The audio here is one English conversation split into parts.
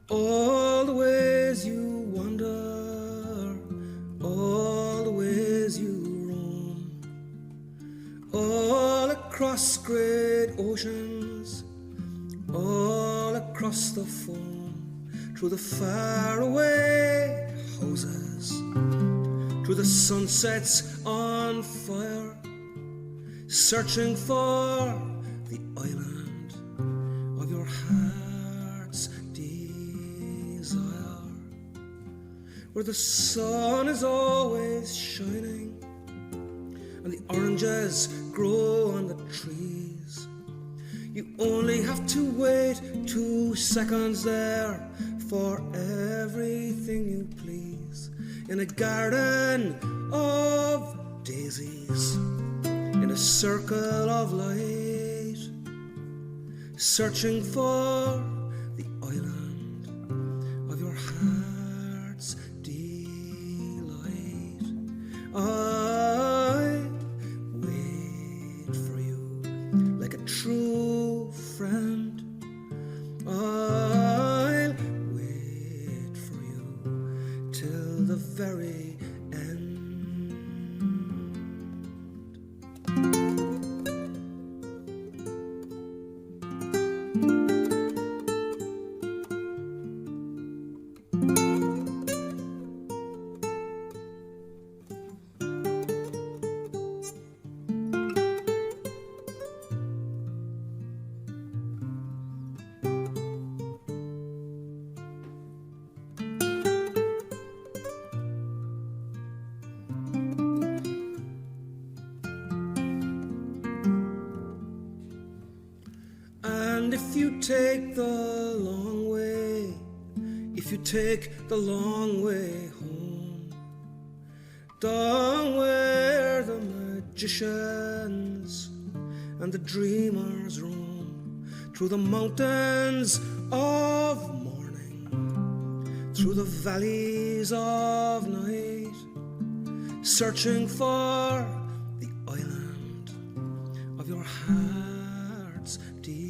All the ways you wander, all the ways you roam, all across great oceans, all across the foam, through the faraway houses, through the sunsets on fire, searching for the island of your heart's desire, where the sun is always shining and the oranges grow on the trees. You only have to wait 2 seconds there for everything you please, in a garden of daisies, in a circle of light, searching for the island of your heart's delight. I'll wait for you like a true friend. I'll wait for you till the very end. And if you take the long way, if you take the long way home, down where the magicians and the dreamers roam, through the mountains of morning, through the valleys of night, searching for the island of your heart's delight.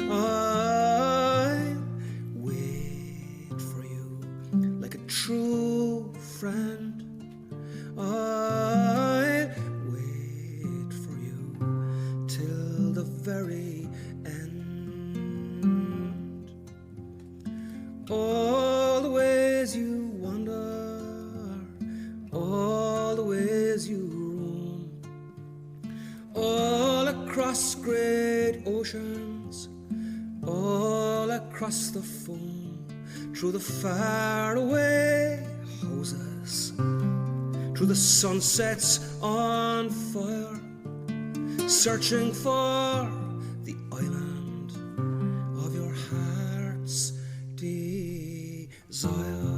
I'll wait for you like a true friend. I'll wait for you till the very end. All the ways you wander, all the ways you roam, all across great oceans, all across the foam, through the faraway houses, through the sunsets on fire, searching for the island of your heart's desire.